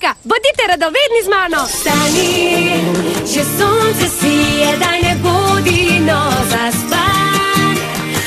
Jaka, bodite radovedni z mano. Stani, že sonce sije, daj ne bodi, no zaspan.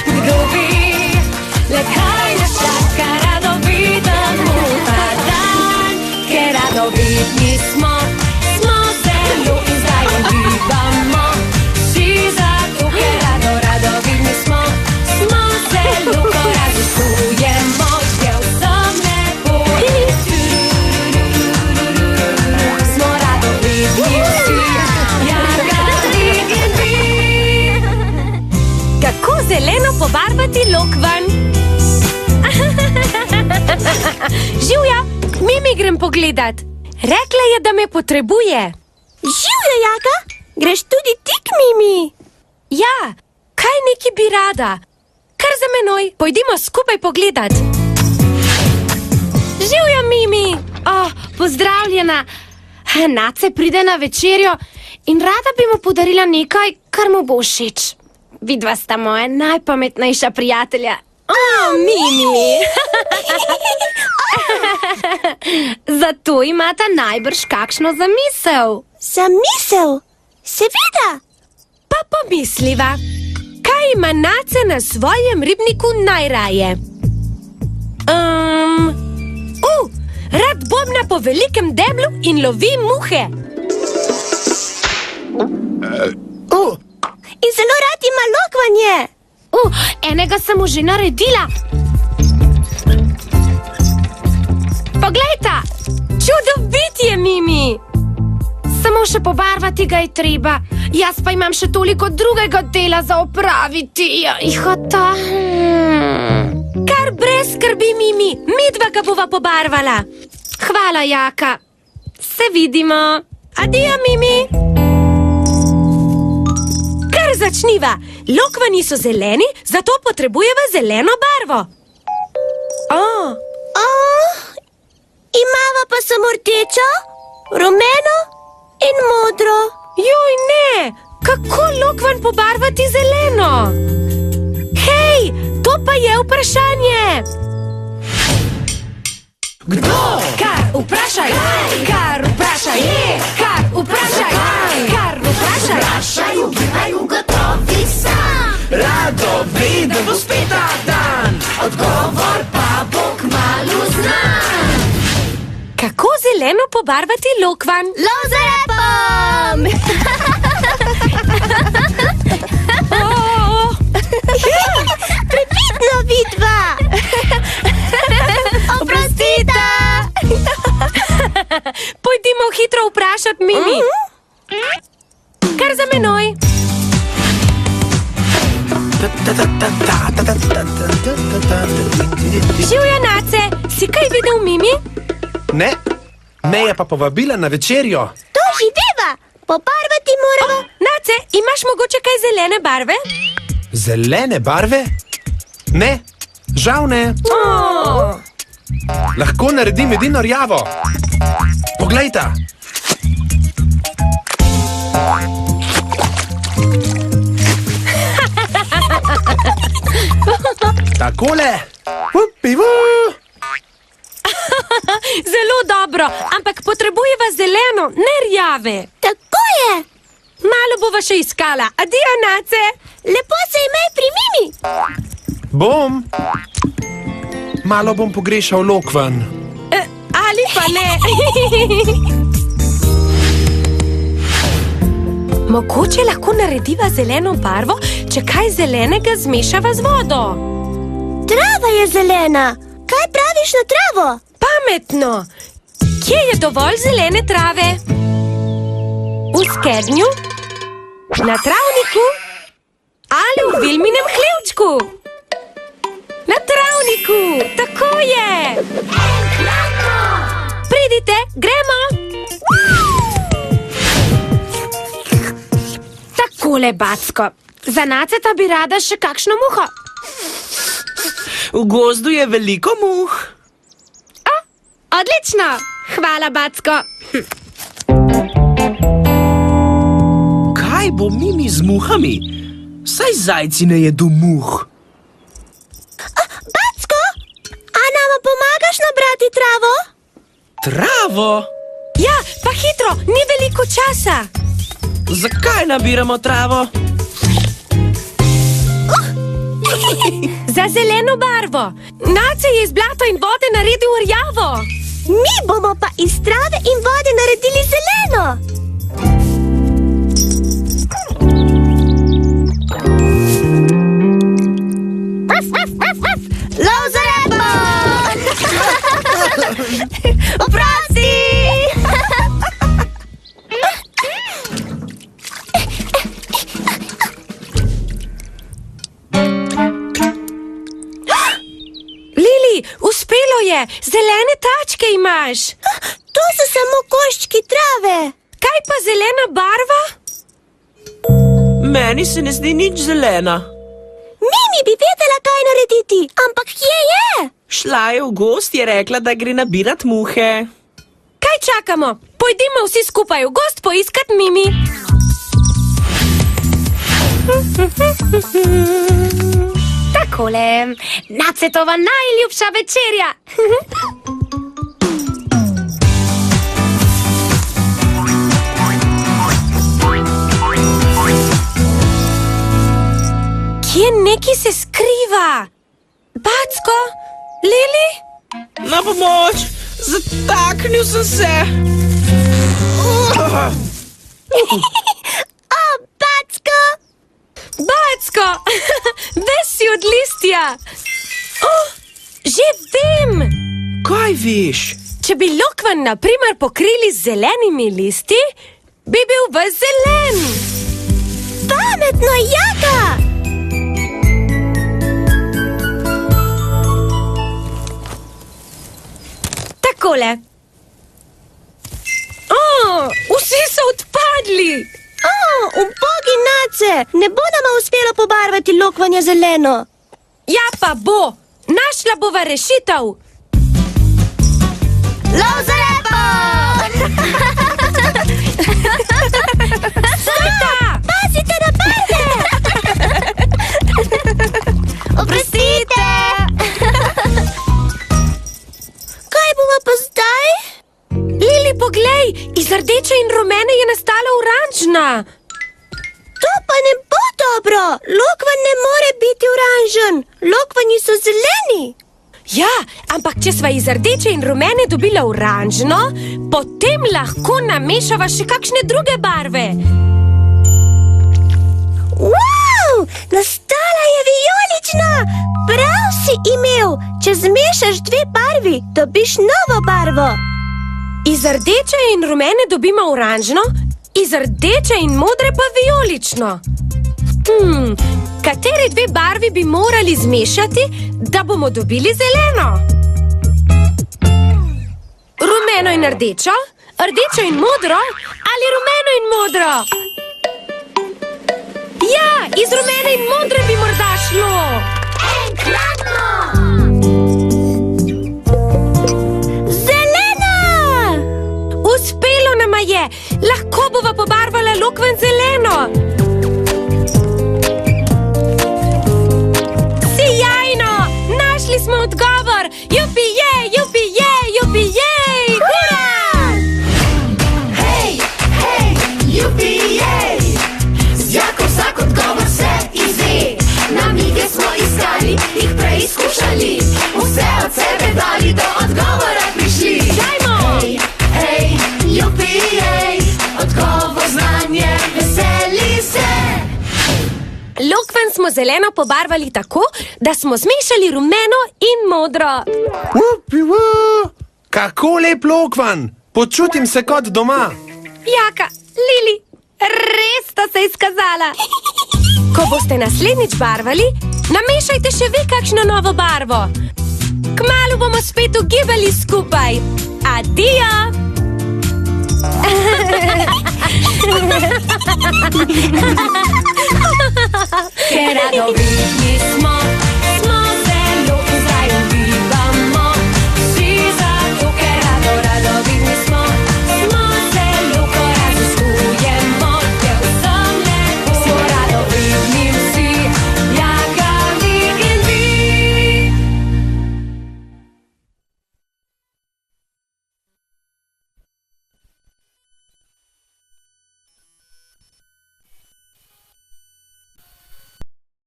Kdo bi, le kaj nas čaka, radoviden mu ta dan. Ker radovidni smo zelo in zdaj uživamo. Vsi zato, ker radovidni smo zelo, ko raziskujemo, že vsem lepo. Smo radovidni vsi, Jagadi in vi. Kako zeleno pobarvati lokvanj? Živja, Mimi grem pogledat. Rekla je, da me potrebuje. Živja, Jaka, greš tudi ti k Mimi? Ja, kaj neki bi rada? Kar za menoj, pojdimo skupaj pogledat. Živja, Mimi! Pozdravljena! Nace pride na večerjo in rada bi mu podarila nekaj, kar mu bo všeč. Vidva sta moja najpametnejša prijatelja. Mimi! Zato imata najbrž kakšno zamisel. Zamisel? Seveda! Pa pomisliva, kaj ima Nace na svojem ribniku najraje? Rad bobna po velikem deblu in lovi muhe. In zelo rad ima lokvanje. Enega sem mu že naredila. Poglejta, čudovitje, Mimi. Samo še pobarvati ga je treba. Jaz pa imam še toliko drugega dela za opraviti. Kar brez skrbi, Mimi. Midva ga bova pobarvala. Hvala, Jaka. Se vidimo. Adijo, Mimi. Kar začniva. Lokvanji so zeleni, zato potrebujeva zeleno barvo. Imava pa samo rdečo, rumeno in modro. Joj, ne! Kako lokvanj pobarvati zeleno? Hej, to pa je vprašanje! Kdo? Kar vprašaj! Kar vprašaj! Kar vprašaj! Kar vprašaj! Vprašaj, ugibaj, ugotovi sam. Radoviden bo spet ta dan, odgovor pa bo kmalu znan. Kako zeleno pobarvati lokvanj? Lozerepom! Previdno, vidva! Oprostita! Pojdimo hitro vprašat Mimi. Kar za menoj. Živja, Nace, si kaj videl Mimi? Ne, me je pa povabila na večerjo. To živeva! Pobarvati moramo. Nace, imaš mogoče kaj zelene barve? Zelene barve? Ne, žal ne. Lahko naredim edino rjavo. Poglejta. Takole. Zelo dobro, ampak potrebujeva zeleno, ne rjave. Tako je. Malo bova še iskala. Adijo, Nace. Lepo se imej pri Mimi. Bom. Malo bom pogrešal lokvanj. Ali pa ne. Mogoče lahko narediva zeleno barvo, če kaj zelenega zmešava z vodo. Trava je zelena. Kaj praviš na travo? Pametno. Kje je dovolj zelene trave? V skednju? Na travniku? Ali v Vilminem hlevčku? Na travniku, tako je. Pridite, gremo. Takole, Backo. Za Naceta bi rada še kakšno muho. V gozdu je veliko muh. Odlično. Hvala, Backo. Kaj bo Mimi z muhami? Saj zajci ne jedu muh. Backo, a nama pomagaš nabrati travo? Travo? Ja, pa hitro, ni veliko časa. Zakaj nabiramo travo? Za zeleno barvo. Nace je iz blata in vode naredil rjavo. Mi bomo pa iz trave in vode naredili zeleno. Lov za repo! Oprosti! Lili, uspelo je! Zelene tačke imaš! To so samo koščki trave. Kaj pa zelena barva? Meni se ne zdi nič zelena. Mimi bi vedela, kaj narediti, ampak kje je? Šla je v gozd, je rekla, da gre nabirat muhe. Kaj čakamo? Pojdimo vsi skupaj v gozd poiskat Mimi. Takole, Nacetova najljubša večerja. Kje neki se skriva? Backo? Lili? Na pomoč! Zataknil sem se! O, Backo! Backo! Ves si od listja! Oh, že vem! Kaj veš? Če bi lokvanj na primer pokrili z zelenimi listi, bi bil ves zelen! Pametno, Jaka! Takole. Vsi so odpadli! Ubogi Nace, ne bo nama uspelo pobarvati lokvanja zeleno. Ja pa bo! Našla bova rešitev! Lov za repo! Stojta! Pazite na barve! Oprostite! Kaj bomo pa zdaj? Lili, poglej! Iz rdeče in rumene je nastala oranžna! To pa ne bo dobro! Lokvanj ne more biti oranžen! Lokvanji so zeleni! Ja, ampak če sva iz rdeče in rumene dobila oranžno, potem lahko namešava še kakšne druge barve. Wow! Nastala je vijolična! Prav si imel! Če zmešaš dve barvi, dobiš novo barvo! Iz rdeče in rumene dobimo oranžno, iz rdeče in modre pa vijolično. Kateri dve barvi bi morali zmešati, da bomo dobili zeleno? Rumeno in rdečo, rdečo in modro ali rumeno in modro? Ja, iz rumene in modre bi morda šlo. Enkratno! Zelena! Uspelo nama je, lahko bova pobarvala lokvanj zeleno. Sijajno, našli smo odgovor. Jupijej, jupijej, jupijej, hura! Hej, hej, jupijej! Z Jako vsak odgovor se izve. Namige smo iskali, jih preizkušali. Vse od sebe dali, do odgovora prišli. Dajmo! Hej, hej, jupijej! Odgovor znanje, veseli se. Lokvanj smo zeleno pobarvali tako, da smo zmešali rumeno in modro. Kako lep lokvanj! Počutim se kot doma. Jaka, Lili, res sta se izkazala. Ko boste naslednjič barvali, namešajte še vi kakšno novo barvo. Kmalu bomo spet ugibali skupaj. Adijo! Ker radovidni smo,